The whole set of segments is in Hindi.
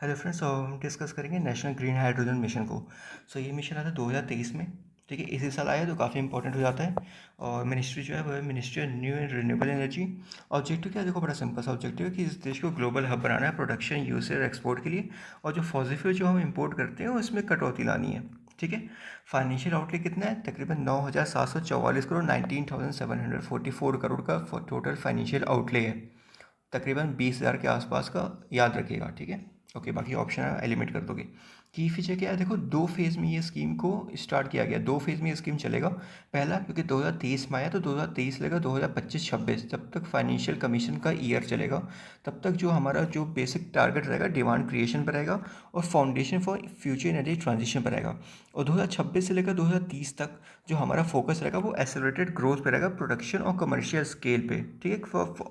हेलो फ्रेंड्स, हम डिस्कस करेंगे नेशनल ग्रीन हाइड्रोजन मिशन को। ये मिशन आता है 2023 में। ठीक है, इसी साल आया तो काफ़ी इंपॉर्टेंट हो जाता है। और मिनिस्ट्री जो है वो है ministry of new and renewable energy. Objective क्या है? देखो, बड़ा सिंपल सा ऑब्जेक्टिव है कि इस देश को ग्लोबल हब बनाना है प्रोडक्शन, यूसेज और एक्सपोर्ट के लिए। और जो फॉसिल फ्यूल जो हम इंपोर्ट करते हैं उसमें कटौती लानी है। ठीक है। फाइनेंशियल आउटले कितना है? तकरीबन 9,744 करोड़, 19,744 करोड़ का टोटल फाइनेंशियल आउटले है। तकरीबन 20,000 के आसपास का याद रखिएगा। ठीक है। ओके, बाकी ऑप्शन है एलिमिनेट कर दोगे। की फीचर क्या है? देखो, दो फेज़ में ये स्कीम को स्टार्ट किया गया, दो फेज़ में ये स्कीम चलेगा। पहला, क्योंकि 2023 में आया तो 2023 लेगा 2025-26, जब तक फाइनेंशियल कमीशन का ईयर चलेगा तब तक जो हमारा जो बेसिक टारगेट रहेगा डिमांड क्रिएशन पर रहेगा और foundation for future energy transition पर रहेगा। और 2026 से लेकर 2030 तक जो हमारा फोकस रहेगा वो एक्सेलरेटेड ग्रोथ पे रहेगा, प्रोडक्शन और कमर्शियल स्केल पे। ठीक है,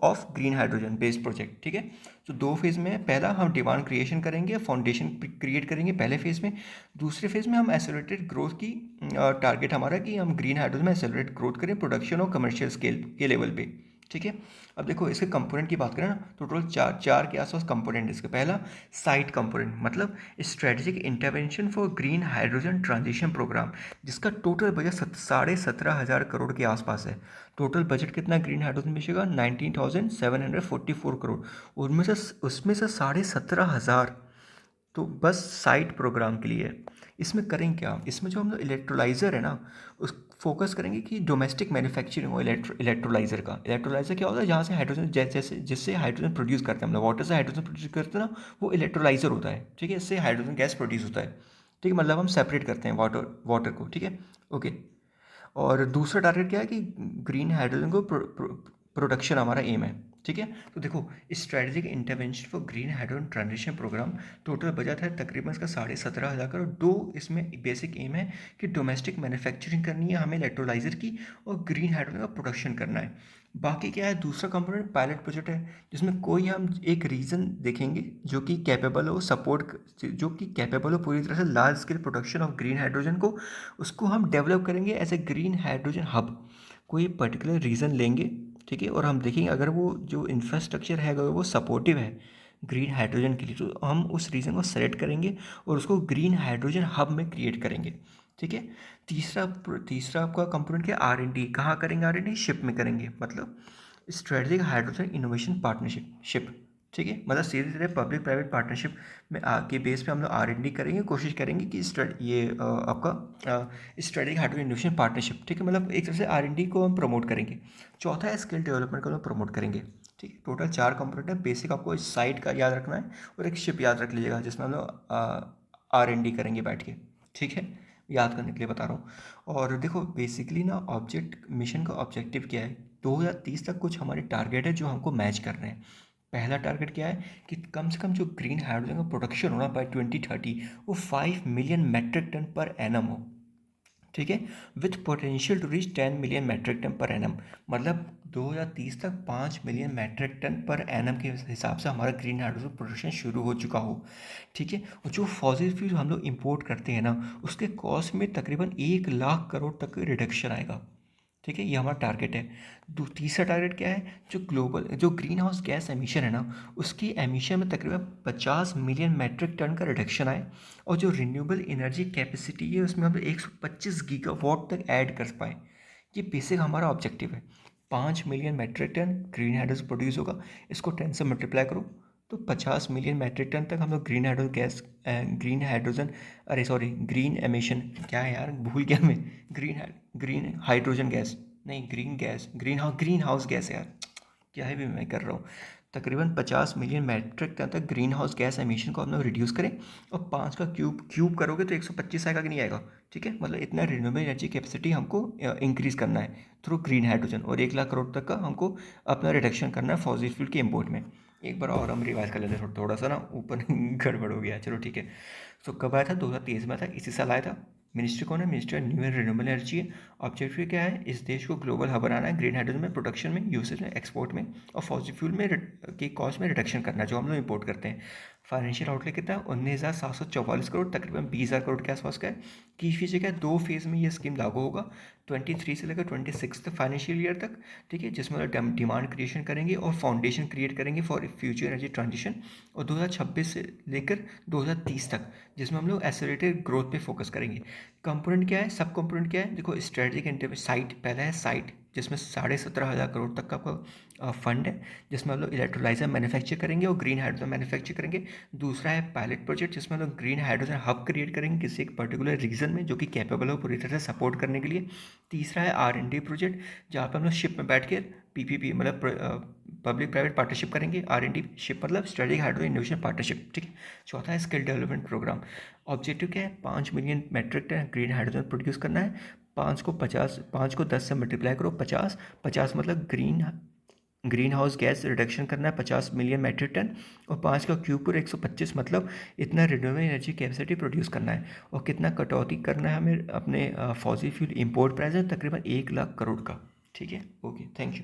of green hydrogen based project. ठीक है। तो दो फेज़ में है। पहला, हम डिमांड क्रिएशन करेंगे, फाउंडेशन क्रिएट करेंगे पहले फेज़ में। दूसरे फेज़ में हम एक्सेलरेटेड ग्रोथ की टारगेट हमारा कि हम ग्रीन हाइड्रोजन में एक्सेलरेट ग्रोथ करें प्रोडक्शन और कमर्शियल स्केल के लेवल पे। ठीक है। अब देखो, इसके कंपोनेंट की बात करें ना तो टोटल चार चार के आसपास कंपोनेंट इसके। पहला, साइट कंपोनेंट, मतलब strategic intervention for green hydrogen transition programme, जिसका टोटल बजट 17,500 करोड़ के आसपास है। टोटल बजट कितना ग्रीन हाइड्रोजन मिशन का? 19,744 करोड़। उसमें से 17,500 तो बस साइट प्रोग्राम के लिए है। इसमें करेंगे क्या? इसमें जो हम लोग इलेक्ट्रोलाइज़र है ना, उस फोकस करेंगे कि डोमेस्टिक मैन्युफैक्चरिंग हो इलेक्ट्रोलाइज़र का। इलेक्ट्रोलाइज़र क्या होता है? जहाँ से हाइड्रोजन जैसे जिससे हाइड्रोजन प्रोड्यूस करते हैं हम लोग, वाटर से हाइड्रोजन प्रोड्यूस करते हैं ना, वो इलेक्ट्रोलाइज़र होता है। ठीक है, इससे हाइड्रोजन गैस प्रोड्यूस होता है। ठीक है, मतलब हम सेपरेट करते हैं वाटर वाटर को। ठीक है। ओके। और दूसरा टारगेट क्या है कि ग्रीन हाइड्रोजन को प्रोडक्शन हमारा एम है। ठीक है। तो देखो, strategic intervention for green hydrogen transition programme, total budget है तकरीबन इसका 17,500 करोड़। दो इसमें बेसिक एम है कि डोमेस्टिक मैन्युफैक्चरिंग करनी है हमें इलेक्ट्रोलाइजर की, और ग्रीन हाइड्रोजन का प्रोडक्शन करना है। बाकी क्या है? दूसरा कंपोनेंट पायलट प्रोजेक्ट है, जिसमें कोई हम एक रीजन देखेंगे जो कि कैपेबल हो सपोर्ट, जो कि कैपेबल हो पूरी तरह से large scale production of green hydrogen को। उसको हम डेवलप करेंगे as a green hydrogen hub. कोई पर्टिकुलर रीज़न लेंगे। ठीक है। और हम देखेंगे अगर वो जो इंफ्रास्ट्रक्चर है अगर वो सपोर्टिव है ग्रीन हाइड्रोजन के लिए, तो हम उस रीजन को सेलेक्ट करेंगे और उसको ग्रीन हाइड्रोजन हब में क्रिएट करेंगे। ठीक है। तीसरा तीसरा आपका कंपोनेंट क्या? R&D। कहाँ करेंगे R&D? शिप में करेंगे, मतलब strategic hydrogen innovation partnership ship. ठीक है, मतलब सीधे सीधे पब्लिक प्राइवेट पार्टनरशिप में के बेस पे हम लोग R&D करेंगे, कोशिश करेंगे कि आपका स्ट्रेटेजिक हाइड्रोजन इनोवेशन पार्टनरशिप। ठीक है, मतलब एक तरह से R&D को हम प्रमोट करेंगे। चौथा है स्किल डेवलपमेंट को हम प्रमोट करेंगे। ठीक है, टोटल चार कंपोनेंट है। बेसिक आपको इस साइट का याद रखना है और एक शिप याद रख लीजिएगा जिसमें हम लोग R&D करेंगे बैठ के। ठीक है, याद करने के लिए बता रहा हूँ। और देखो, बेसिकली ना ऑब्जेक्ट मिशन का ऑब्जेक्टिव क्या है? 2030 तक कुछ हमारे टारगेट है जो हमको मैच करने हैं। पहला टारगेट क्या है कि कम से कम जो ग्रीन हाइड्रोजन का प्रोडक्शन होना बाय 2030 वो 5 million metric ton per annum हो। ठीक है, with potential to reach 10 million metric ton per annum. मतलब 2030 तक 5 million metric ton per annum के हिसाब से हमारा ग्रीन हाइड्रोजन प्रोडक्शन शुरू हो चुका हो। ठीक है, और जो फॉसिल फ्यूल हम लोग इंपोर्ट करते हैं ना, उसके कॉस्ट में तकरीबन 1 लाख करोड़ तक रिडक्शन आएगा। ठीक है, ये हमारा टारगेट है। तीसरा टारगेट क्या है? जो ग्लोबल जो ग्रीन हाउस गैस एमिशन है ना, उसकी एमिशन में तकरीबन 50 मिलियन मैट्रिक टन का रिडक्शन आए। और जो रिन्यूएबल एनर्जी कैपेसिटी है उसमें हम 125 गीगावाट तक ऐड कर पाए। ये बेसिक हमारा ऑब्जेक्टिव है। 5 million metric ton green hydrogen produce होगा। इसको 10 से मल्टीप्लाई करो तो 50 मिलियन मैट्रिक टन तक हम लोग ग्रीन हाइड्रोजन, अरे सॉरी, ग्रीन एमिशन, क्या है यार, भूल गया मैं। ग्रीन हाइड्रोजन गैस, नहीं, ग्रीन हाउस गैस है यार, क्या है भी मैं कर रहा हूँ। तकरीबन 50 मिलियन मैट्रिक टन तक ग्रीन हाउस गैस एमिशन को हम लोग रिड्यूस करें। और 5 का क्यूब करोगे तो 125 आएगा कि नहीं आएगा? ठीक है, मतलब इतना रिन्यूएबल एनर्जी कैपेसिटी हमको इंक्रीज करना है थ्रू ग्रीन हाइड्रोजन। और 1 लाख करोड़ तक का हमको अपना रिडक्शन करना है फॉसिल फ्यूल के इम्पोर्ट में। एक बार और हम रिवाइज कर लेते हैं, थोड़ा सा ना ऊपर गड़बड़ हो गया। चलो ठीक है। तो कब आया था? 2023 में था, इसी साल आया था। मिनिस्ट्री कौन है? Ministry new and renewable energy है। ऑब्जेक्टिव क्या है? इस देश को ग्लोबल हब बनाना है ग्रीन हाइड्रोजन में, प्रोडक्शन में, यूसेज में, एक्सपोर्ट में, और फॉसिल फ्यूल में के कॉस्ट में रिडक्शन करना है जो हम लोग इंपोर्ट करते हैं। फाइनेंशियल आउटले कितना है 19,744 करोड़, तकरीबन 20,000 करोड़ के आसपास का है। की फीचर क्या है, 2 फेज़ में ये स्कीम लागू होगा, 23 से लेकर 26 फाइनेंशियल ईयर तक, ठीक है, जिसमें डिमांड क्रिएशन करेंगे और फाउंडेशन क्रिएट करेंगे फॉर फ्यूचर एनर्जी ट्रांजिशन। और 2026 से लेकर 2030 तक, जिसमें हम लोग एक्सेलरेटेड ग्रोथ पे फोकस करेंगे। कंपोनेंट क्या है, सब कंपोनेंट क्या है, देखो स्ट्रेटेजिक इंटरवेंशन साइट, पहला है साइट जिसमें 17,500 करोड़ तक का आपका फंड है, जिसमें हम लोग इलेक्ट्रोलाइजर मैन्युफैक्चर करेंगे और ग्रीन हाइड्रोजन मैन्युफैक्चर करेंगे। दूसरा है पायलट प्रोजेक्ट, जिसमें हम लोग ग्रीन हाइड्रोजन हब क्रिएट करेंगे किसी एक पर्टिकुलर रीजन में जो कि कैपेबल हो पूरी तरह से सपोर्ट करने के लिए। तीसरा है R&D प्रोजेक्ट, जहाँ पर हम लोग शिप में बैठ के PPP मतलब पब्लिक प्राइवेट पार्टनरशिप करेंगे। R&D शिप मतलब स्ट्रेटेजिक हाइड्रोजन इनोवेशन पार्टनरशिप, ठीक है। चौथा है स्किल डेवलपमेंट प्रोग्राम। ऑब्जेक्टिव क्या है, 5 million metric ton green hydrogen produce करना है। 5 को 10 से मल्टीप्लाई करो, 50, 50 मतलब ग्रीन हाउस गैस रिडक्शन करना है 50 मिलियन मेट्रिक टन, और 5 का क्यूब पर 125 मतलब इतना रिन्यूएबल एनर्जी कैपेसिटी प्रोड्यूस करना है। और कितना कटौती करना है हमें अपने फॉसिल फ्यूल इंपोर्ट प्राइस है, तकरीबन 1 लाख करोड़ का, ठीक है। Okay, thank you.